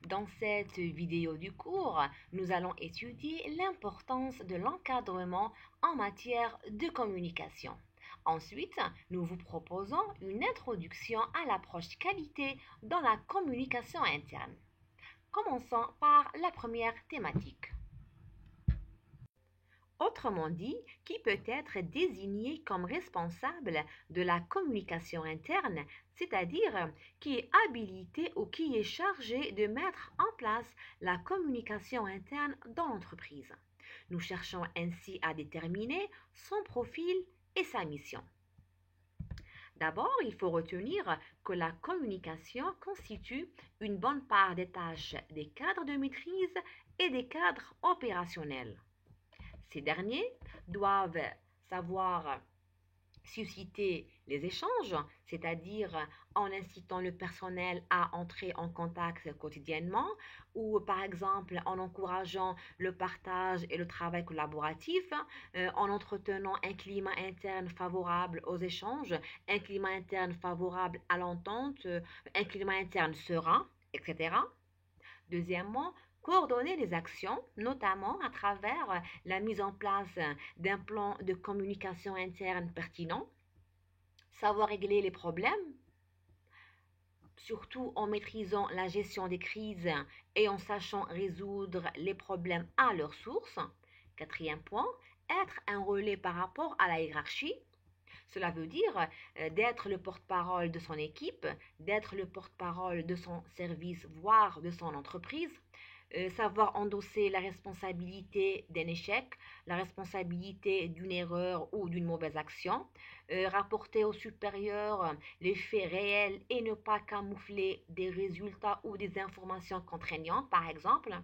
Dans cette vidéo du cours, nous allons étudier l'importance de l'encadrement en matière de communication. Ensuite, nous vous proposons une introduction à l'approche qualité dans la communication interne. Commençons par la première thématique. Autrement dit, qui peut être désigné comme responsable de la communication interne, c'est-à-dire qui est habilité ou qui est chargé de mettre en place la communication interne dans l'entreprise. Nous cherchons ainsi à déterminer son profil et sa mission. D'abord, il faut retenir que la communication constitue une bonne part des tâches des cadres de maîtrise et des cadres opérationnels. Ces derniers doivent savoir susciter les échanges, c'est-à-dire en incitant le personnel à entrer en contact quotidiennement ou par exemple en encourageant le partage et le travail collaboratif, en entretenant un climat interne favorable aux échanges, un climat interne favorable à l'entente, un climat interne serein, etc. Deuxièmement, coordonner les actions, notamment à travers la mise en place d'un plan de communication interne pertinent, savoir régler les problèmes, surtout en maîtrisant la gestion des crises et en sachant résoudre les problèmes à leur source. Quatrième point, être un relais par rapport à la hiérarchie. Cela veut dire d'être le porte-parole de son équipe, d'être le porte-parole de son service, voire de son entreprise, savoir endosser la responsabilité d'un échec, la responsabilité d'une erreur ou d'une mauvaise action, rapporter au supérieur les faits réels et ne pas camoufler des résultats ou des informations contraignantes, par exemple.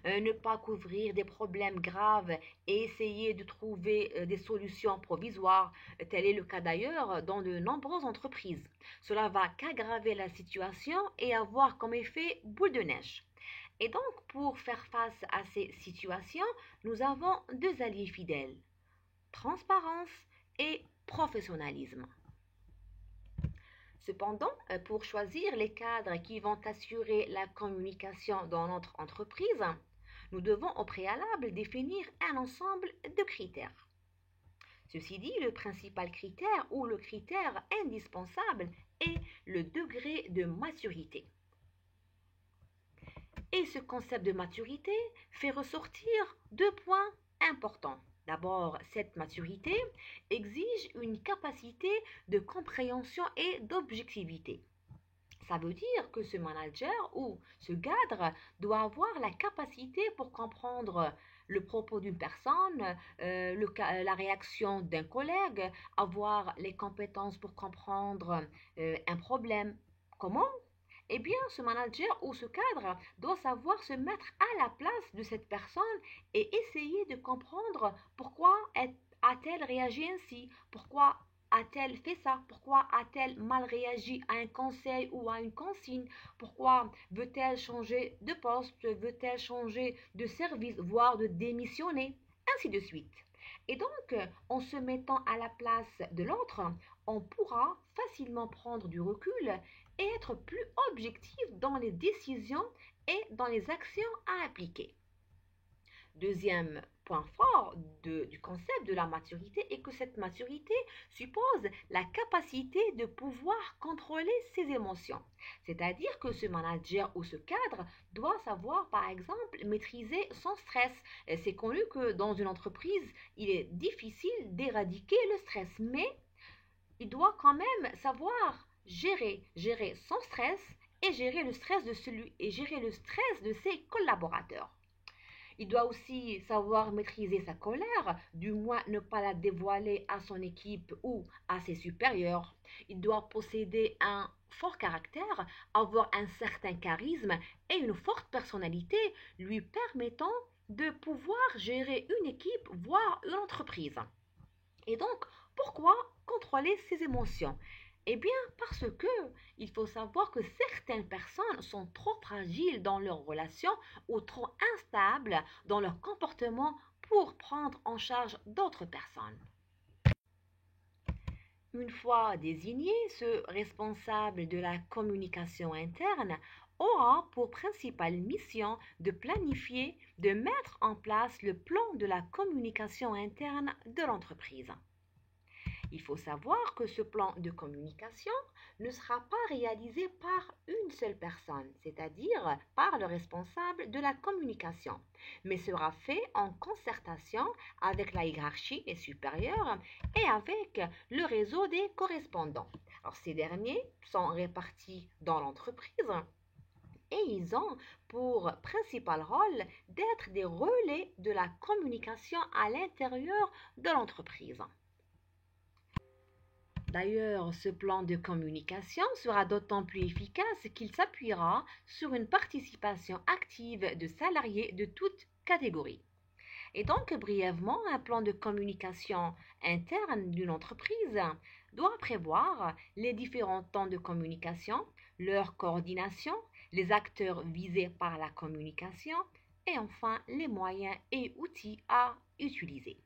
Ne pas couvrir des problèmes graves et essayer de trouver des solutions provisoires. Tel est le cas d'ailleurs dans de nombreuses entreprises. Cela va qu'aggraver la situation et avoir comme effet boule de neige. Et donc, pour faire face à ces situations, nous avons deux alliés fidèles, transparence et professionnalisme. Cependant, pour choisir les cadres qui vont assurer la communication dans notre entreprise, nous devons au préalable définir un ensemble de critères. Ceci dit, le principal critère ou le critère indispensable est le degré de maturité. Et ce concept de maturité fait ressortir deux points importants. D'abord, cette maturité exige une capacité de compréhension et d'objectivité. Ça veut dire que ce manager ou ce cadre doit avoir la capacité pour comprendre le propos d'une personne, la réaction d'un collègue, avoir les compétences pour comprendre un problème. Comment? Eh bien, ce manager ou ce cadre doit savoir se mettre à la place de cette personne et essayer de comprendre pourquoi a-t-elle réagi ainsi, pourquoi a-t-elle fait ça, pourquoi a-t-elle mal réagi à un conseil ou à une consigne, pourquoi veut-elle changer de poste, veut-elle changer de service, voire de démissionner, ainsi de suite. Et donc, en se mettant à la place de l'autre, on pourra facilement prendre du recul et être plus objectif dans les décisions et dans les actions à appliquer. Deuxième point fort du concept de la maturité est que cette maturité suppose la capacité de pouvoir contrôler ses émotions. C'est-à-dire que ce manager ou ce cadre doit savoir, par exemple, maîtriser son stress. C'est connu que dans une entreprise, il est difficile d'éradiquer le stress, mais il doit quand même savoir gérer son stress et gérer le stress de ses collaborateurs. Il doit aussi savoir maîtriser sa colère, du moins ne pas la dévoiler à son équipe ou à ses supérieurs. Il doit posséder un fort caractère, avoir un certain charisme et une forte personnalité lui permettant de pouvoir gérer une équipe, voire une entreprise. Et donc, pourquoi contrôler ses émotions? Eh bien, parce que il faut savoir que certaines personnes sont trop fragiles dans leurs relations ou trop instables dans leur comportement pour prendre en charge d'autres personnes. Une fois désigné ce responsable de la communication interne, aura pour principale mission de planifier, de mettre en place le plan de la communication interne de l'entreprise. Il faut savoir que ce plan de communication ne sera pas réalisé par une seule personne, c'est-à-dire par le responsable de la communication, mais sera fait en concertation avec la hiérarchie et supérieure et avec le réseau des correspondants. Alors, ces derniers sont répartis dans l'entreprise et ils ont pour principal rôle d'être des relais de la communication à l'intérieur de l'entreprise. D'ailleurs, ce plan de communication sera d'autant plus efficace qu'il s'appuiera sur une participation active de salariés de toutes catégories. Et donc, brièvement, un plan de communication interne d'une entreprise doit prévoir les différents temps de communication, leur coordination, les acteurs visés par la communication et enfin les moyens et outils à utiliser.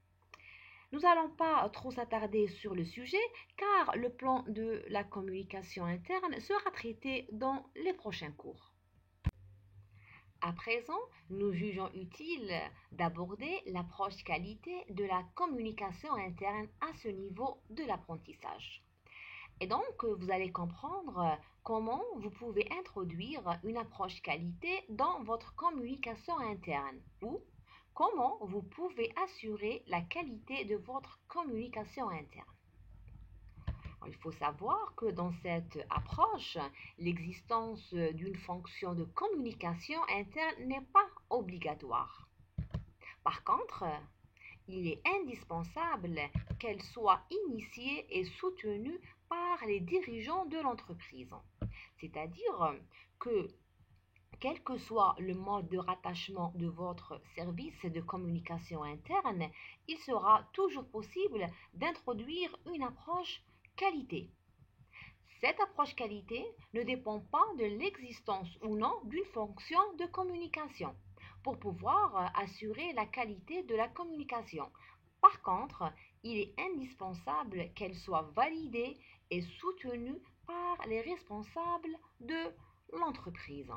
Nous n'allons pas trop s'attarder sur le sujet car le plan de la communication interne sera traité dans les prochains cours. À présent, nous jugeons utile d'aborder l'approche qualité de la communication interne à ce niveau de l'apprentissage. Et donc, vous allez comprendre comment vous pouvez introduire une approche qualité dans votre communication interne ou comment vous pouvez assurer la qualité de votre communication interne. Il faut savoir que dans cette approche, l'existence d'une fonction de communication interne n'est pas obligatoire. Par contre, il est indispensable qu'elle soit initiée et soutenue par les dirigeants de l'entreprise. C'est-à-dire que quel que soit le mode de rattachement de votre service de communication interne, il sera toujours possible d'introduire une approche qualité. Cette approche qualité ne dépend pas de l'existence ou non d'une fonction de communication pour pouvoir assurer la qualité de la communication. Par contre, il est indispensable qu'elle soit validée et soutenue par les responsables de l'entreprise.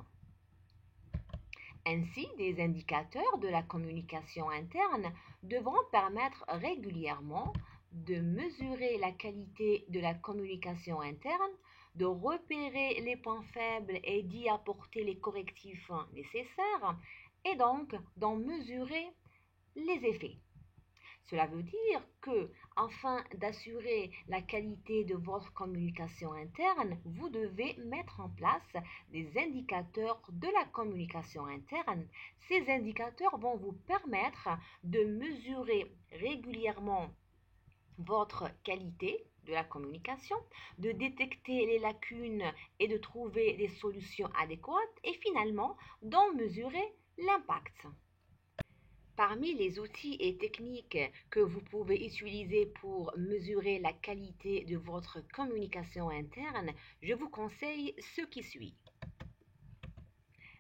Ainsi, des indicateurs de la communication interne devront permettre régulièrement de mesurer la qualité de la communication interne, de repérer les points faibles et d'y apporter les correctifs nécessaires, et donc d'en mesurer les effets. Cela veut dire que, afin d'assurer la qualité de votre communication interne, vous devez mettre en place des indicateurs de la communication interne. Ces indicateurs vont vous permettre de mesurer régulièrement votre qualité de la communication, de détecter les lacunes et de trouver des solutions adéquates et finalement d'en mesurer l'impact. Parmi les outils et techniques que vous pouvez utiliser pour mesurer la qualité de votre communication interne, je vous conseille ce qui suit.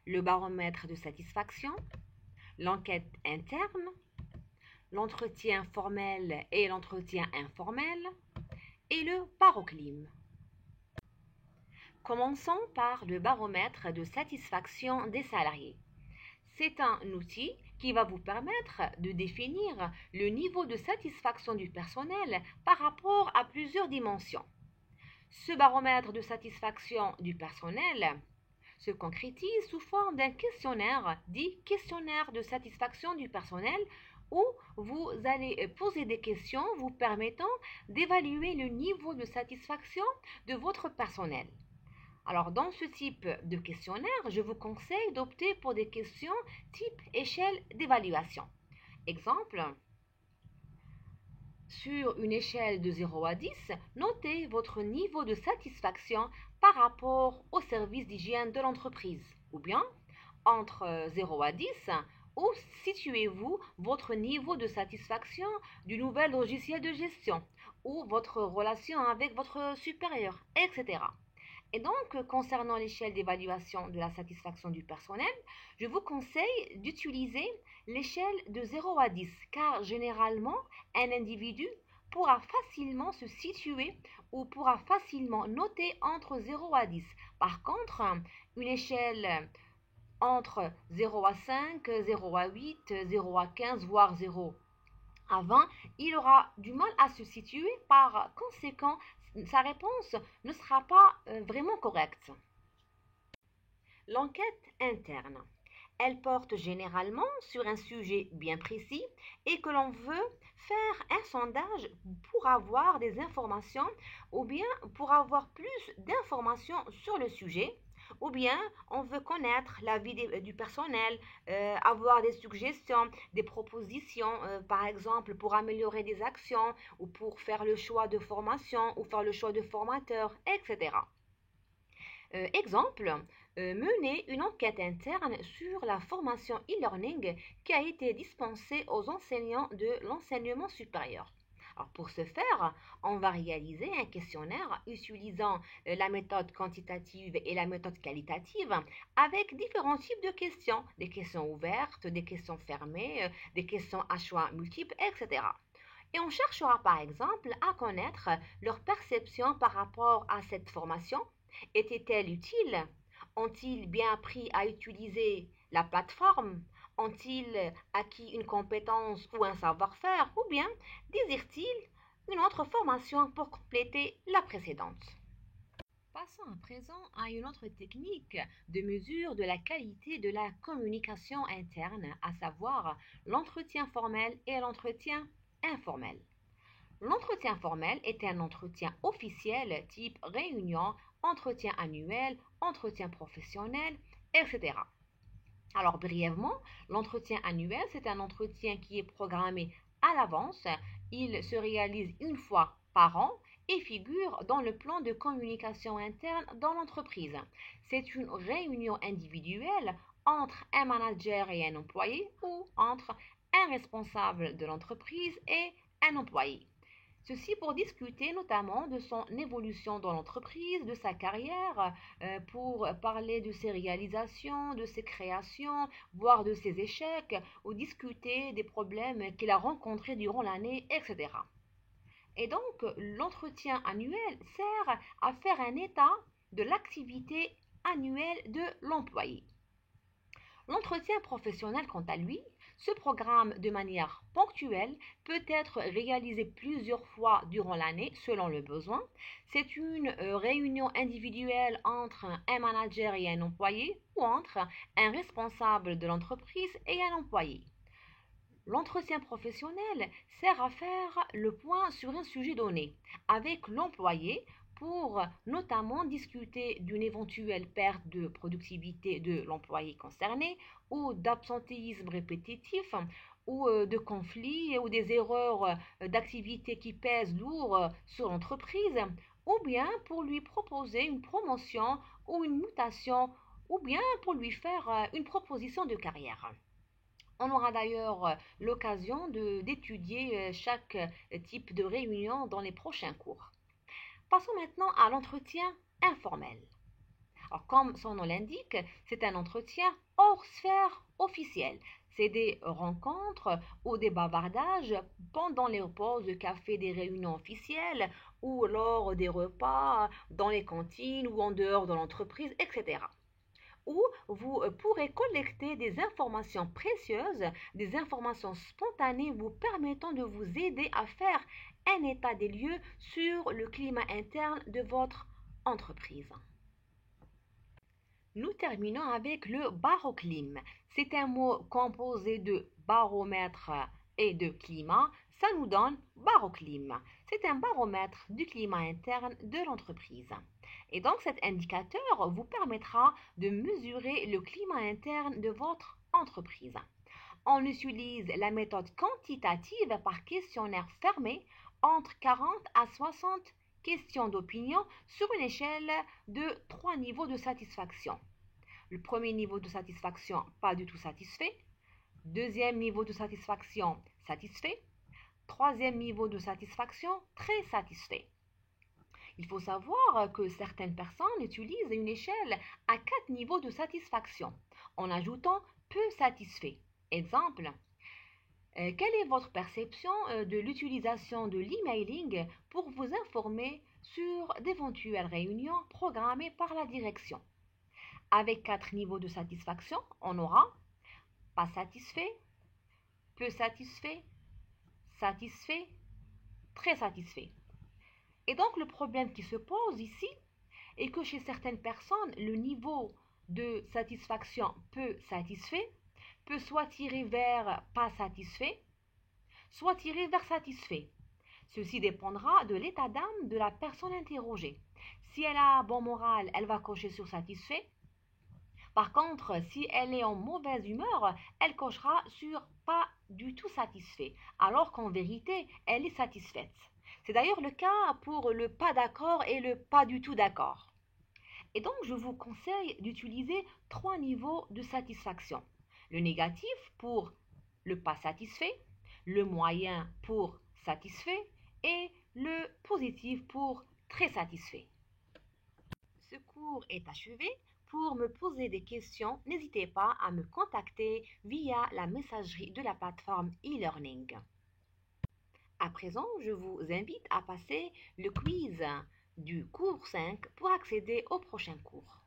Le baromètre de satisfaction, l'enquête interne, l'entretien formel et l'entretien informel et le paroclim. Commençons par le baromètre de satisfaction des salariés. C'est un outil qui va vous permettre de définir le niveau de satisfaction du personnel par rapport à plusieurs dimensions. Ce baromètre de satisfaction du personnel se concrétise sous forme d'un questionnaire dit questionnaire de satisfaction du personnel où vous allez poser des questions vous permettant d'évaluer le niveau de satisfaction de votre personnel. Alors, dans ce type de questionnaire, je vous conseille d'opter pour des questions type échelle d'évaluation. Exemple, sur une échelle de 0 à 10, notez votre niveau de satisfaction par rapport au service d'hygiène de l'entreprise. Ou bien, entre 0 à 10, où situez-vous votre niveau de satisfaction du nouvel logiciel de gestion ou votre relation avec votre supérieur, etc. Et donc, concernant l'échelle d'évaluation de la satisfaction du personnel, je vous conseille d'utiliser l'échelle de 0 à 10, car généralement, un individu pourra facilement se situer ou pourra facilement noter entre 0 à 10. Par contre, une échelle entre 0 à 5, 0 à 8, 0 à 15, voire 0 à 20, il aura du mal à se situer. Par conséquent, sa réponse ne sera pas vraiment correcte. L'enquête interne. Elle porte généralement sur un sujet bien précis et que l'on veut faire un sondage pour avoir des informations ou bien pour avoir plus d'informations sur le sujet ou bien on veut connaître l'avis du personnel, avoir des suggestions, des propositions, par exemple pour améliorer des actions ou pour faire le choix de formation ou faire le choix de formateur, etc. Exemple, mener une enquête interne sur la formation e-learning qui a été dispensée aux enseignants de l'enseignement supérieur. Alors pour ce faire, on va réaliser un questionnaire utilisant la méthode quantitative et la méthode qualitative avec différents types de questions, des questions ouvertes, des questions fermées, des questions à choix multiples, etc. Et on cherchera par exemple à connaître leur perception par rapport à cette formation. Était-elle utile? Ont-ils bien appris à utiliser la plateforme? Ont-ils acquis une compétence ou un savoir-faire? Ou bien désirent-ils une autre formation pour compléter la précédente? Passons à présent à une autre technique de mesure de la qualité de la communication interne, à savoir l'entretien formel et l'entretien informel. L'entretien formel est un entretien officiel type réunion, entretien annuel, entretien professionnel, etc. Alors brièvement, l'entretien annuel, c'est un entretien qui est programmé à l'avance. Il se réalise une fois par an et figure dans le plan de communication interne dans l'entreprise. C'est une réunion individuelle entre un manager et un employé ou entre un responsable de l'entreprise et un employé. Ceci pour discuter notamment de son évolution dans l'entreprise, de sa carrière, pour parler de ses réalisations, de ses créations, voire de ses échecs, ou discuter des problèmes qu'il a rencontrés durant l'année, etc. Et donc, l'entretien annuel sert à faire un état de l'activité annuelle de l'employé. L'entretien professionnel, quant à lui, se programme de manière ponctuelle, peut être réalisé plusieurs fois durant l'année selon le besoin. C'est une réunion individuelle entre un manager et un employé ou entre un responsable de l'entreprise et un employé. L'entretien professionnel sert à faire le point sur un sujet donné avec l'employé pour notamment discuter d'une éventuelle perte de productivité de l'employé concerné ou d'absentéisme répétitif ou de conflits ou des erreurs d'activité qui pèsent lourd sur l'entreprise ou bien pour lui proposer une promotion ou une mutation ou bien pour lui faire une proposition de carrière. On aura d'ailleurs l'occasion d'étudier chaque type de réunion dans les prochains cours. Passons maintenant à l'entretien informel. Alors, comme son nom l'indique, c'est un entretien hors sphère officielle. C'est des rencontres ou des bavardages pendant les pauses de café des réunions officielles ou lors des repas dans les cantines ou en dehors de l'entreprise, etc. Où vous pourrez collecter des informations précieuses, des informations spontanées vous permettant de vous aider à faire un état des lieux sur le climat interne de votre entreprise. Nous terminons avec le baroclim. C'est un mot composé de baromètre et de climat. Ça nous donne baroclim. C'est un baromètre du climat interne de l'entreprise. Et donc cet indicateur vous permettra de mesurer le climat interne de votre entreprise. On utilise la méthode quantitative par questionnaire fermé entre 40 à 60 questions d'opinion sur une échelle de 3 niveaux de satisfaction. Le premier niveau de satisfaction, pas du tout satisfait. Deuxième niveau de satisfaction, satisfait. Troisième niveau de satisfaction, très satisfait. Il faut savoir que certaines personnes utilisent une échelle à 4 niveaux de satisfaction en ajoutant peu satisfait. Exemple, Quelle est votre perception de l'utilisation de l'emailing pour vous informer sur d'éventuelles réunions programmées par la direction? Avec 4 niveaux de satisfaction, on aura pas satisfait, peu satisfait, satisfait, très satisfait. Et donc le problème qui se pose ici est que chez certaines personnes, le niveau de satisfaction peu satisfait peut soit tirer vers pas satisfait, soit tirer vers satisfait. Ceci dépendra de l'état d'âme de la personne interrogée. Si elle a bon moral, elle va cocher sur satisfait. Par contre, si elle est en mauvaise humeur, elle cochera sur pas du tout satisfait, alors qu'en vérité, elle est satisfaite. C'est d'ailleurs le cas pour le pas d'accord et le pas du tout d'accord. Et donc, je vous conseille d'utiliser 3 niveaux de satisfaction. Le négatif pour le pas satisfait, le moyen pour satisfait et le positif pour très satisfait. Ce cours est achevé. Pour me poser des questions, n'hésitez pas à me contacter via la messagerie de la plateforme e-learning. À présent, je vous invite à passer le quiz du cours 5 pour accéder au prochain cours.